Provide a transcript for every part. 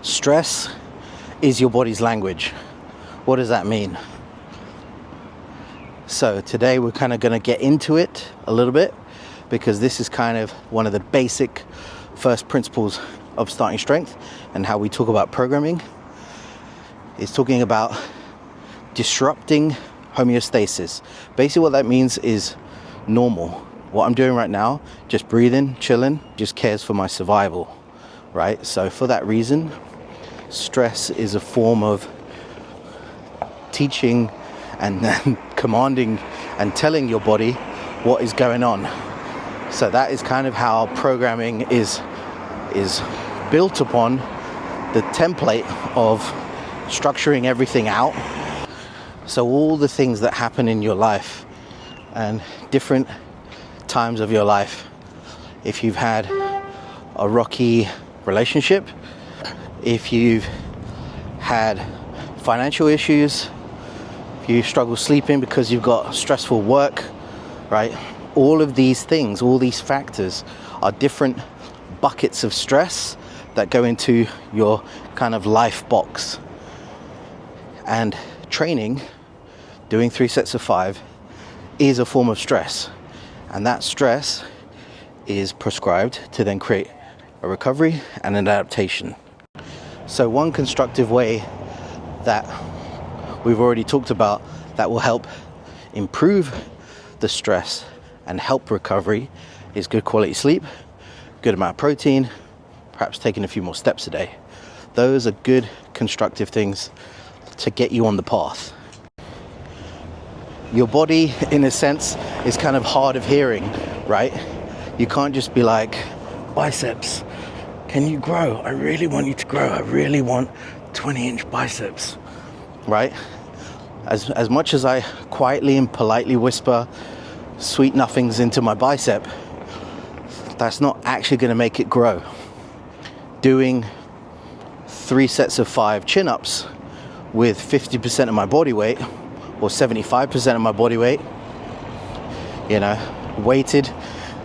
Stress is your body's language. What does that mean? So today we're kind of going to get into it a little bit, because this is kind of one of the basic first principles of starting strength and how we talk about programming. Is talking about disrupting homeostasis. Basically what that means is normal. What I'm doing right now, just breathing, chilling, just cares for my survival, right? So for that reason, stress is a form of teaching and commanding and telling your body what is going on. So that is kind of how programming is built upon the template of structuring everything out. So all the things that happen in your life and different times of your life, if you've had a rocky relationship, if you've had financial issues, if you struggle sleeping because you've got stressful work, right? All of these things, all these factors are different buckets of stress that go into your kind of life box. And training, doing 3 sets of 5, is a form of stress. And that stress is prescribed to then create a recovery and an adaptation. So one constructive way that we've already talked about that will help improve the stress and help recovery is good quality sleep, good amount of protein, perhaps taking a few more steps a day. Those are good constructive things to get you on the path. Your body, in a sense, is kind of hard of hearing, right? You can't just be like, biceps, can you grow? I really want you to grow. I really want 20-inch biceps, right? As much as I quietly and politely whisper sweet nothings into my bicep, that's not actually going to make it grow. Doing 3 sets of 5 chin-ups with 50% of my body weight or 75% of my body weight, weighted,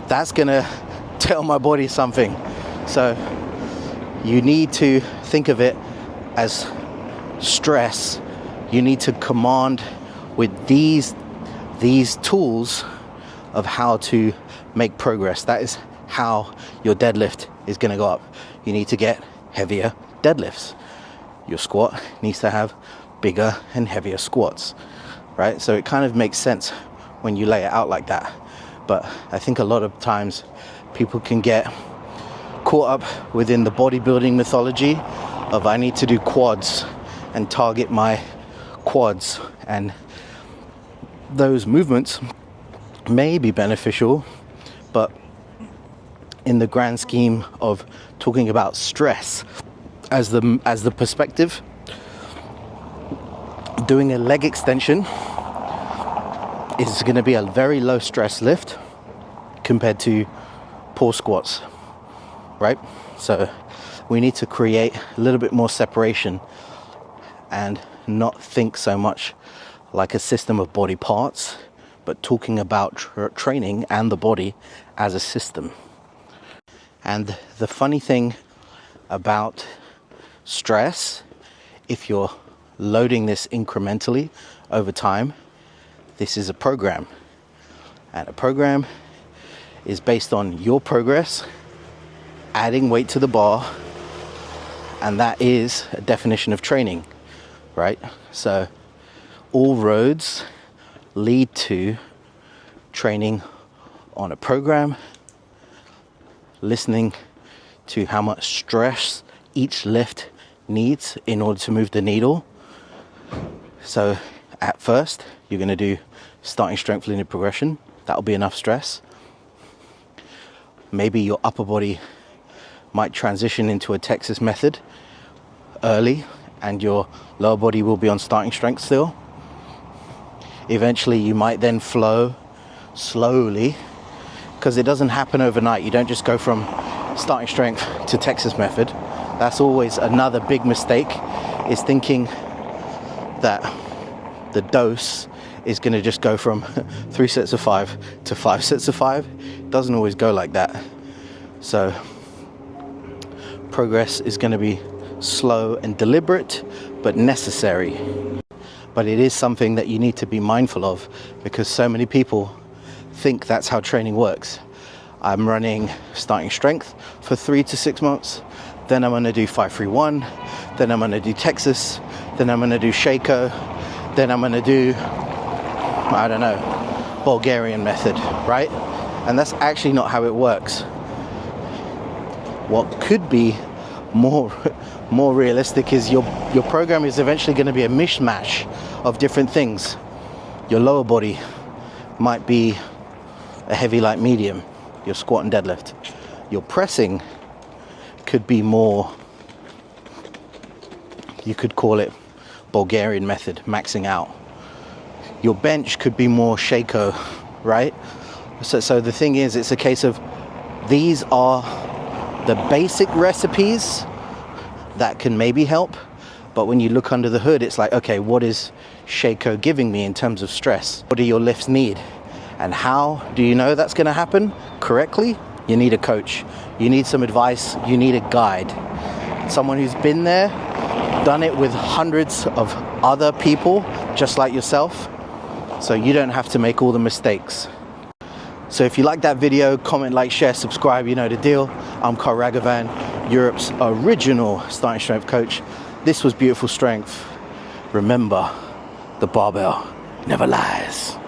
that's gonna tell my body something. So you need to think of it as stress. You need to command with these tools of how to make progress. That is how your deadlift is gonna go up. You need to get heavier deadlifts. Your squat needs to have bigger and heavier squats, right? So it kind of makes sense when you lay it out like that. But I think a lot of times people can get caught up within the bodybuilding mythology of I need to do quads and target my quads. And those movements may be beneficial, but in the grand scheme of talking about stress as the perspective, doing a leg extension is going to be a very low stress lift compared to pull squats, right? So we need to create a little bit more separation and not think so much like a system of body parts, but talking about training and the body as a system. And the funny thing about stress, if you're loading this incrementally over time, this is a program. And a program is based on your progress, adding weight to the bar, and that is a definition of training, right? So all roads lead to training on a program, listening to how much stress each lift needs in order to move the needle. So at first, you're going to do starting strength linear progression. That'll be enough stress. Maybe your upper body might transition into a Texas method early, and your lower body will be on starting strength still. Eventually, you might then flow slowly, because it doesn't happen overnight. You don't just go from starting strength to Texas method. That's always another big mistake, is thinking that the dose is going to just go from 3 sets of 5 to 5 sets of 5. It doesn't always go like that. So progress is going to be slow and deliberate, but necessary. But it is something that you need to be mindful of, because so many people think that's how training works. I'm running starting strength for 3 to 6 months, then I'm going to do 5-3-1, then I'm going to do Texas, then I'm going to do Shaco, then I'm going to do, I don't know, Bulgarian method, right? And that's actually not how it works. What could be more realistic is your program is eventually going to be a mishmash of different things. Your lower body might be a heavy light medium, your squat and deadlift. Your pressing could be more, you could call it Bulgarian method, maxing out. Your bench could be more Shaco, right? So the thing is, it's a case of these are the basic recipes that can maybe help, but when you look under the hood, it's like, okay, what is Shaco giving me in terms of stress? What do your lifts need? And how do you know that's going to happen correctly? You need a coach. You need some advice. You need a guide. Someone who's been there, done it with hundreds of other people just like yourself, so you don't have to make all the mistakes. So if you like that video, comment, like, share, subscribe, you know the deal. I'm Carl Ragavan, Europe's original starting strength coach. This was Beautiful Strength. Remember, the barbell never lies.